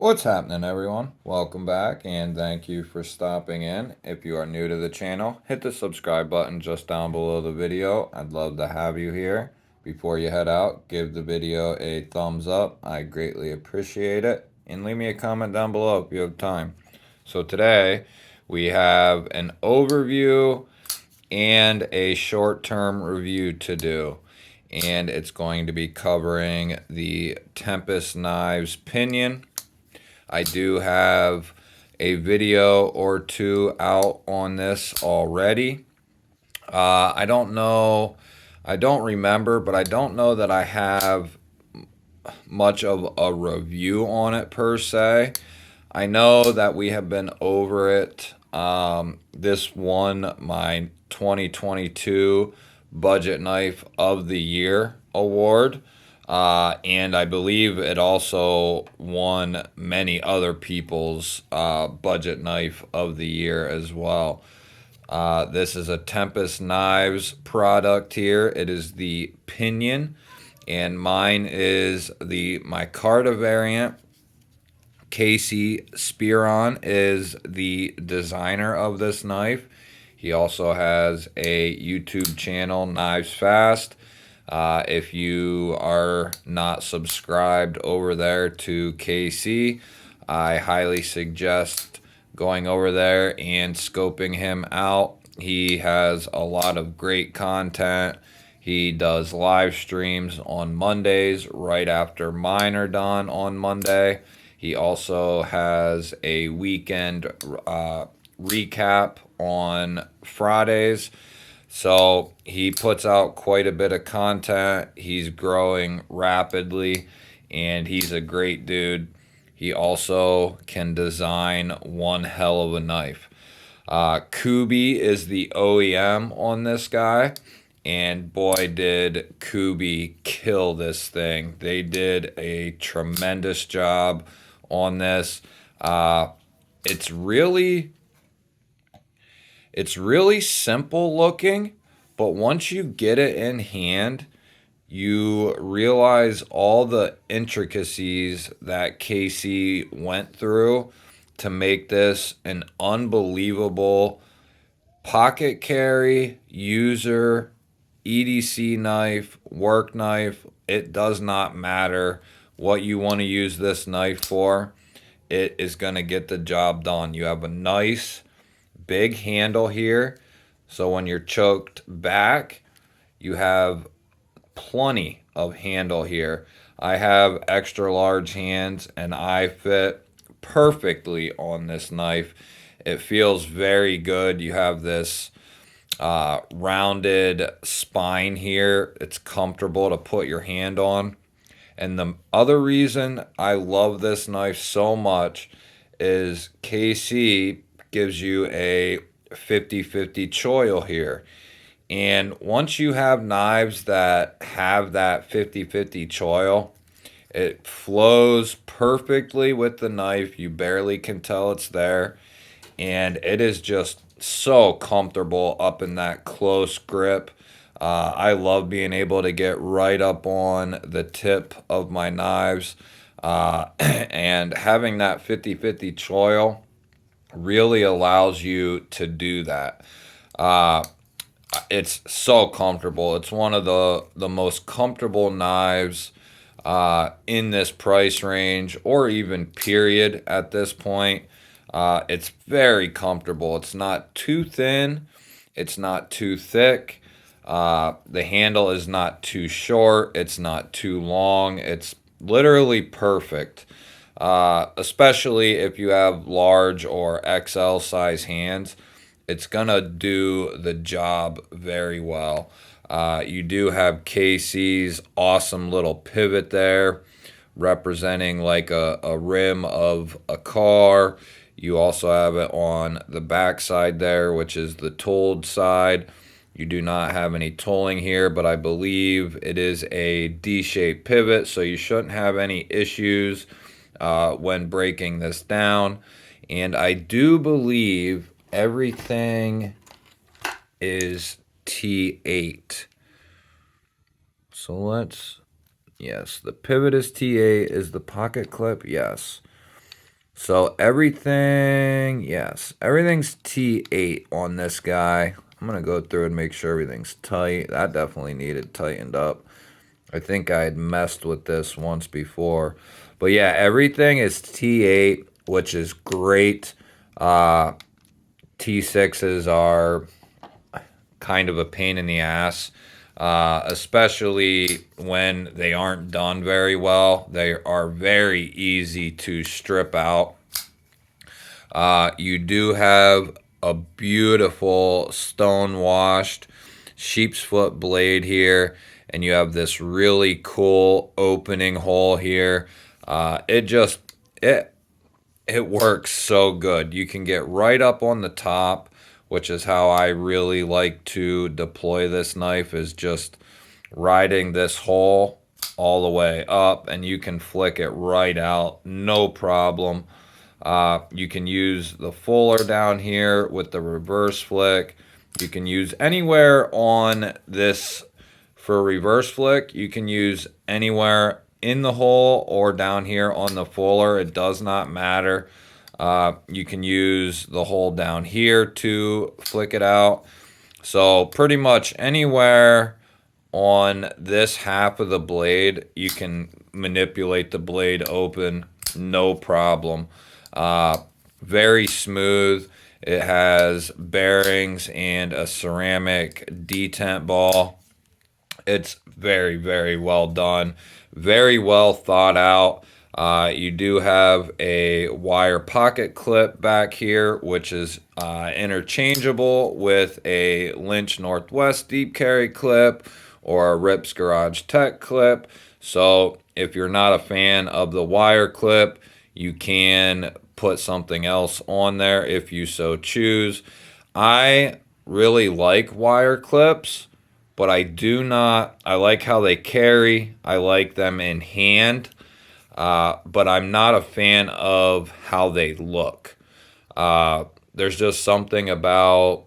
What's happening, everyone? Welcome back and thank you for stopping in. If you are new to the channel, hit the subscribe button just down below the video. I'd love to have you here. Before you head out, give the video a thumbs up. I greatly appreciate it. And leave me a comment down below if you have time. So today we have an overview and a short-term review to do. And it's going to be covering the Tempest Knives Pinion. I do have a video or two out on this already. I don't know, I don't remember, but I don't know that I have much of a review on it per se. I know that we have been over it. This won my 2022 Budget Knife of the Year award. And I believe it also won many other people's Budget Knife of the Year as well. This is a Tempest Knives product here. It is the Pinion, and mine is the micarta variant. KC Spirion is the designer of this knife. He also has a YouTube channel, Knivesfast. If you are not subscribed over there to KC, I highly suggest going over there and scoping him out. He has a lot of great content. He does live streams on Mondays right after mine are done on Monday. He also has a weekend recap on Fridays. So he puts out quite a bit of content. He's growing rapidly, and he's a great dude. He also can design one hell of a knife. Kubi is the OEM on this guy, and boy did Kubi kill this thing. They did a tremendous job on this. It's really simple looking, but once you get it in hand, you realize all the intricacies that KC went through to make this an unbelievable pocket carry, user, EDC knife, work knife. It does not matter what you want to use this knife for. It is going to get the job done. You have a nice big handle here, so when you're choked back, you have plenty of handle here. I have extra large hands and I fit perfectly on this knife. It feels very good. You have this rounded spine here. It's comfortable to put your hand on. And the other reason I love this knife so much is KC gives you a 50-50 choil here. And once you have knives that have that 50-50 choil, it flows perfectly with the knife. You barely can tell it's there. And it is just so comfortable up in that close grip. I love being able to get right up on the tip of my knives. And having that 50-50 choil really allows you to do that. It's so comfortable. It's one of the most comfortable knives in this price range, or even period at this point. It's very comfortable. It's not too thin. It's not too thick. The handle is not too short. It's not too long. It's literally perfect. Especially if you have large or XL size hands, it's gonna do the job very well. You do have KC's awesome little pivot there, representing like a rim of a car. You also have it on the back side there, which is the tooled side. You do not have any tooling here, but I believe it is a D-shaped pivot, so you shouldn't have any issues when breaking this down. And I do believe everything is T8. So yes, the pivot is T8. Is the pocket clip? Yes. So everything, yes, everything's T8 on this guy. I'm going to go through and make sure everything's tight. That definitely needed tightened up. I think I had messed with this once before. But yeah, everything is T8, which is great. T6s are kind of a pain in the ass, especially when they aren't done very well. They are very easy to strip out. You do have a beautiful stone washed sheep's foot blade here, and you have this really cool opening hole here. It just it it works so good. You can get right up on the top, which is how I really like to deploy this knife, is just riding this hole all the way up, and you can flick it right out, no problem. You can use the fuller down here with the reverse flick. You can use anywhere on this for reverse flick. You can use anywhere in the hole or down here on the fuller. It does not matter. You can use the hole down here to flick it out. So pretty much anywhere on this half of the blade, you can manipulate the blade open, no problem. Very smooth. It has bearings and a ceramic detent ball. It's very, very well done. Very well thought out. You do have a wire pocket clip back here, which is interchangeable with a Lynch Northwest deep carry clip or a Rips Garage Tech clip. So if you're not a fan of the wire clip, you can put something else on there if you so choose. I really like wire clips, but I do not. I like how they carry. I like them in hand, but I'm not a fan of how they look. There's just something about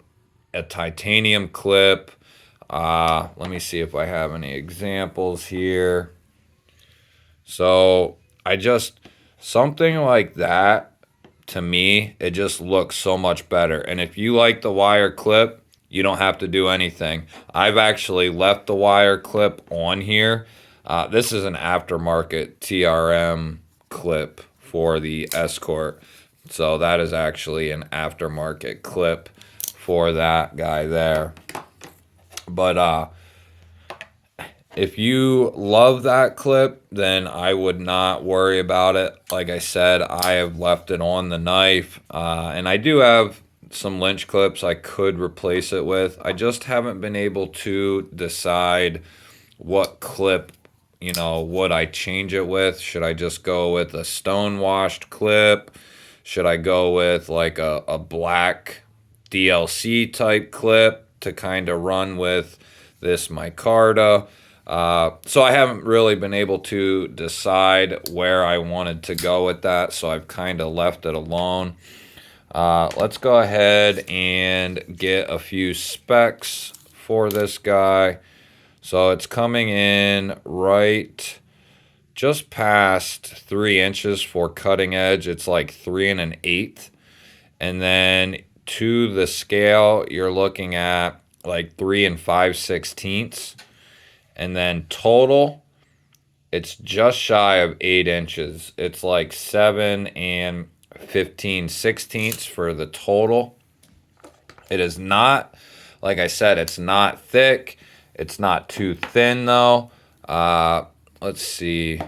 a titanium clip. Let me see if I have any examples here. So something like that, to me, it just looks so much better. And if you like the wire clip, you don't have to do anything. I've actually left the wire clip on here. This is an aftermarket TRM clip for the Escort. So that is actually an aftermarket clip for that guy there. But if you love that clip, then I would not worry about it. Like I said, I have left it on the knife, and I do have some Lynch clips I could replace it with. I just haven't been able to decide what clip, would I change it with? Should I just go with a stone washed clip? Should I go with like a black DLC type clip to kind of run with this micarta? So I haven't really been able to decide where I wanted to go with that, so I've kind of left it alone. Let's go ahead and get a few specs for this guy. So it's coming in right just past 3 inches for cutting edge. It's like 3 1/8. And then to the scale, you're looking at like 3 5/16. And then total, it's just shy of 8 inches. It's like 7 15/16 for the total. It is not, like I said, it's not thick. It's not too thin though. Let's see.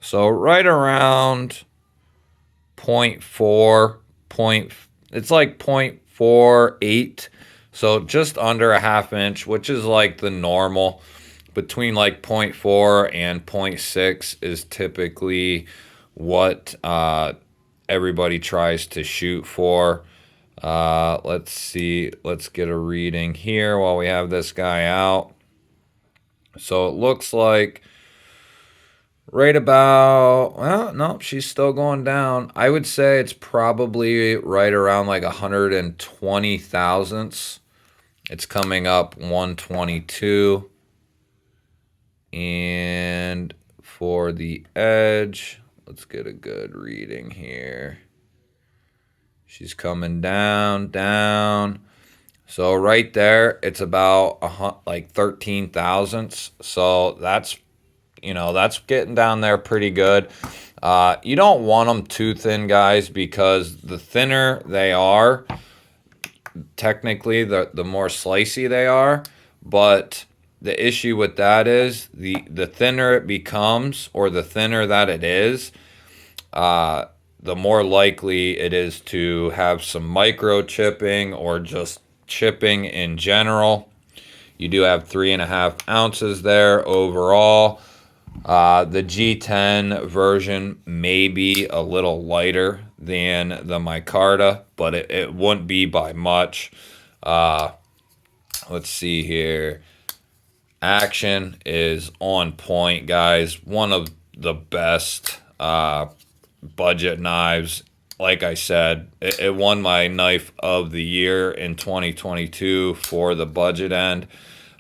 So right around 0.4, it's like 0.48. So just under a ½ inch, which is like the normal. Between like 0.4 and 0.6 is typically what everybody tries to shoot for. Let's see. Let's get a reading here while we have this guy out. So it looks like right about, well, no, she's still going down. I would say it's probably right around like 120 thousandths. It's coming up 122. And for the edge. Let's get a good reading here. She's coming down, down. So right there, it's about like 13 thousandths. So that's, that's getting down there pretty good. You don't want them too thin, guys, because the thinner they are, technically, the more slicey they are. But the issue with that is the thinner it becomes, or the thinner that it is, the more likely it is to have some microchipping or just chipping in general. You do have 3.5 ounces there overall. The G10 version may be a little lighter than the micarta, but it wouldn't be by much. Let's see here. Action is on point, guys. One of the best budget knives. Like I said, it won my knife of the year in 2022 for the budget end.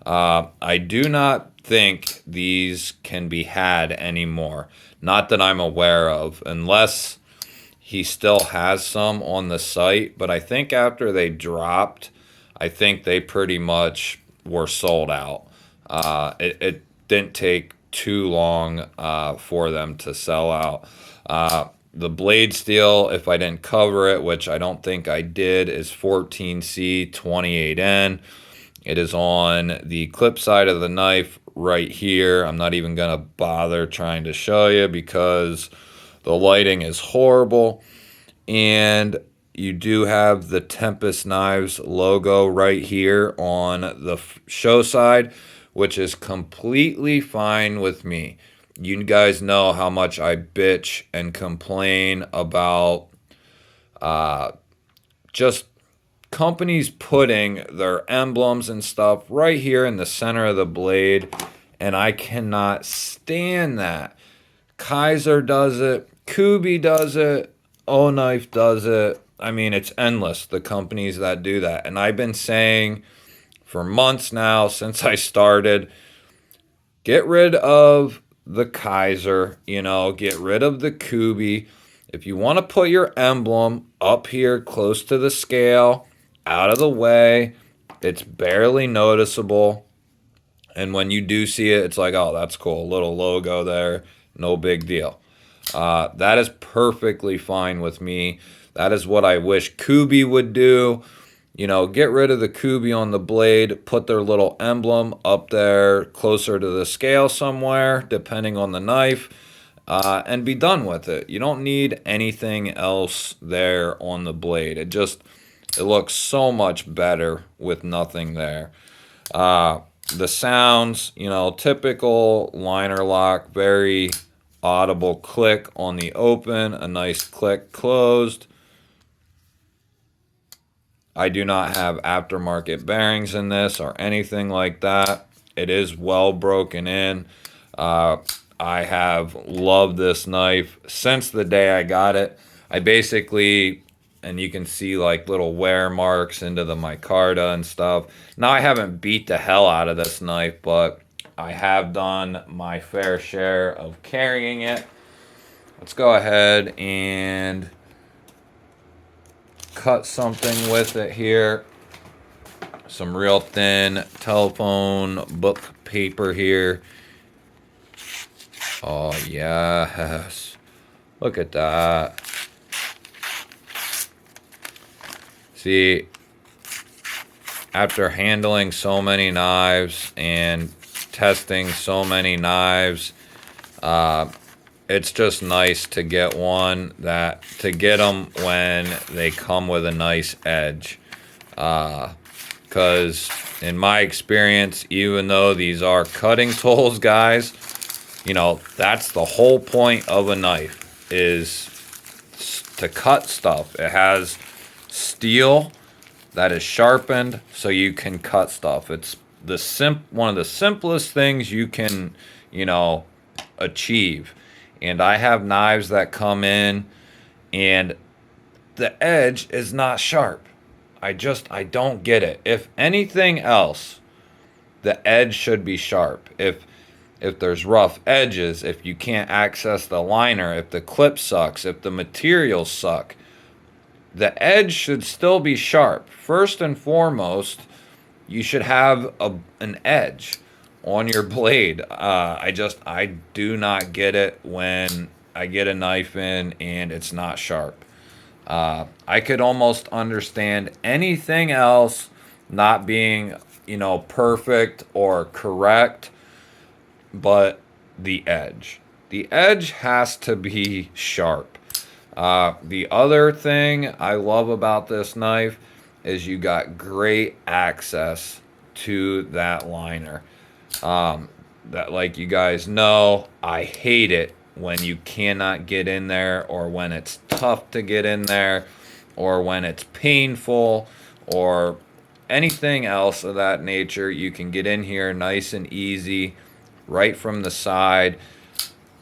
I do not think these can be had anymore. Not that I'm aware of, unless he still has some on the site. But I think after they dropped, I think they pretty much were sold out. It didn't take too long for them to sell out. The blade steel, if I didn't cover it, which I don't think I did, is 14C 28N. It is on the clip side of the knife right here. I'm not even going to bother trying to show you because the lighting is horrible. And you do have the Tempest Knives logo right here on the show side, which is completely fine with me. You guys know how much I bitch and complain about just companies putting their emblems and stuff right here in the center of the blade, and I cannot stand that. Kaiser does it, Kubi does it, O-Knife does it. I mean, it's endless, the companies that do that. And I've been saying for months now, since I started, get rid of the Kaiser, get rid of the Kubi. If you want to put your emblem up here close to the scale, out of the way, it's barely noticeable. And when you do see it, it's like, oh, that's cool. Little logo there. No big deal. That is perfectly fine with me. That is what I wish Kubi would do. Get rid of the Kubi on the blade, put their little emblem up there closer to the scale somewhere, depending on the knife, and be done with it. You don't need anything else there on the blade. It looks so much better with nothing there. The sounds, typical liner lock, very audible click on the open, a nice click closed. I do not have aftermarket bearings in this or anything like that. It is well broken in. I have loved this knife since the day I got it. I basically, and you can see like little wear marks into the micarta and stuff. Now I haven't beat the hell out of this knife, but I have done my fair share of carrying it. Let's go ahead and cut something with it here. Some real thin telephone book paper here. Oh, yes. Look at that. See, after handling so many knives and testing so many knives, it's just nice to get one to get them when they come with a nice edge. Because in my experience, even though these are cutting tools, guys, that's the whole point of a knife, is to cut stuff. It has steel that is sharpened so you can cut stuff. It's one of the simplest things you can, achieve. And I have knives that come in and the edge is not sharp. I don't get it. If anything else, the edge should be sharp. If if there's rough edges, if you can't access the liner, if the clip sucks, if the materials suck, the edge should still be sharp. First and foremost, you should have an edge on your blade. I do not get it when I get a knife in and it's not sharp. I could almost understand anything else not being, perfect or correct, but the edge has to be sharp. The other thing I love about this knife is you got great access to that liner. That, like you guys know, I hate it when you cannot get in there, or when it's tough to get in there, or when it's painful, or anything else of that nature. You can get in here nice and easy right from the side.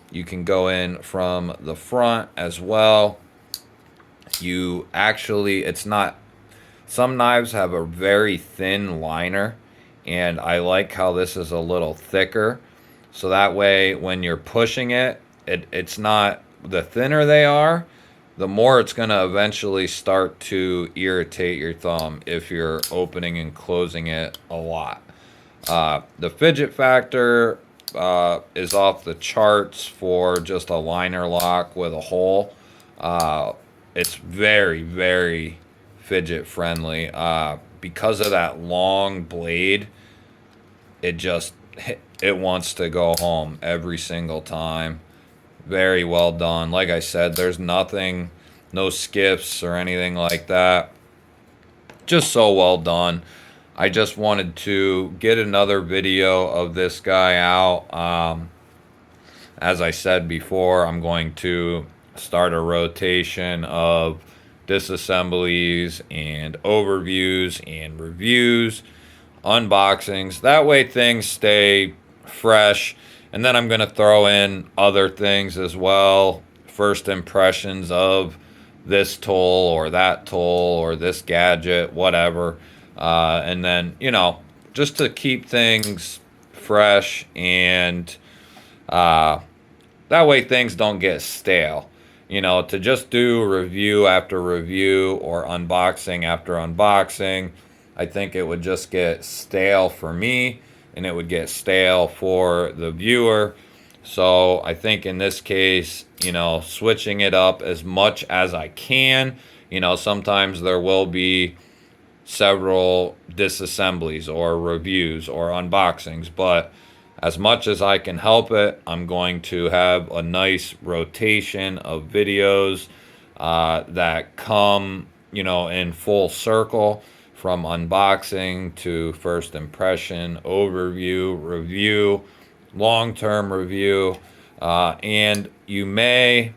You can go in from the front as well. It's not, some knives have a very thin liner, and I like how this is a little thicker. So that way, when you're pushing it, it's not, the thinner they are, the more it's going to eventually start to irritate your thumb if you're opening and closing it a lot. The fidget factor is off the charts for just a liner lock with a hole. It's very, very fidget friendly. Because of that long blade, it wants to go home every single time. Very well done. Like I said, there's nothing, no skips or anything like that. Just so well done. I just wanted to get another video of this guy out. As I said before, I'm going to start a rotation of disassemblies and overviews and reviews, unboxings. That way things stay fresh. And then I'm going to throw in other things as well. First impressions of this tool or that tool or this gadget, whatever. And then, just to keep things fresh, and that way things don't get stale. To just do review after review or unboxing after unboxing, I think it would just get stale for me, and it would get stale for the viewer. So I think in this case, switching it up as much as I can. Sometimes there will be several disassemblies or reviews or unboxings, but as much as I can help it, I'm going to have a nice rotation of videos that come, in full circle, from unboxing to first impression, overview, review, long-term review, and you may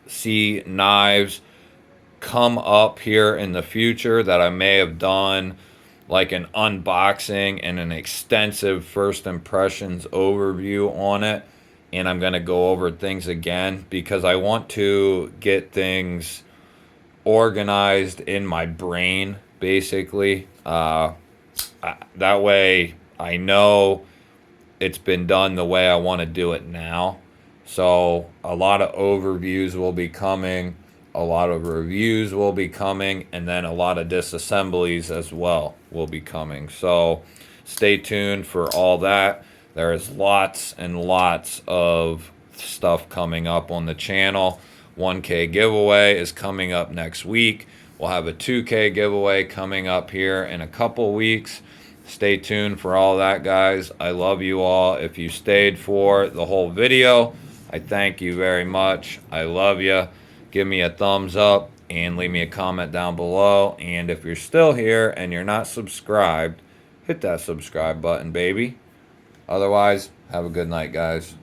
see knives come up here in the future that I may have done, like an unboxing and an extensive first impressions overview on it, and I'm going to go over things again because I want to get things organized in my brain, basically. That way I know it's been done the way I want to do it now. So a lot of overviews will be coming, a lot of reviews will be coming, and then a lot of disassemblies as well will be coming. So stay tuned for all that. There is lots and lots of stuff coming up on the channel. 1K giveaway is coming up next week. We'll have a 2K giveaway coming up here in a couple weeks. Stay tuned for all that, guys. I love you all. If you stayed for the whole video, I thank you very much. I love you. Give me a thumbs up and leave me a comment down below. And if you're still here and you're not subscribed, hit that subscribe button, baby. Otherwise, have a good night, guys.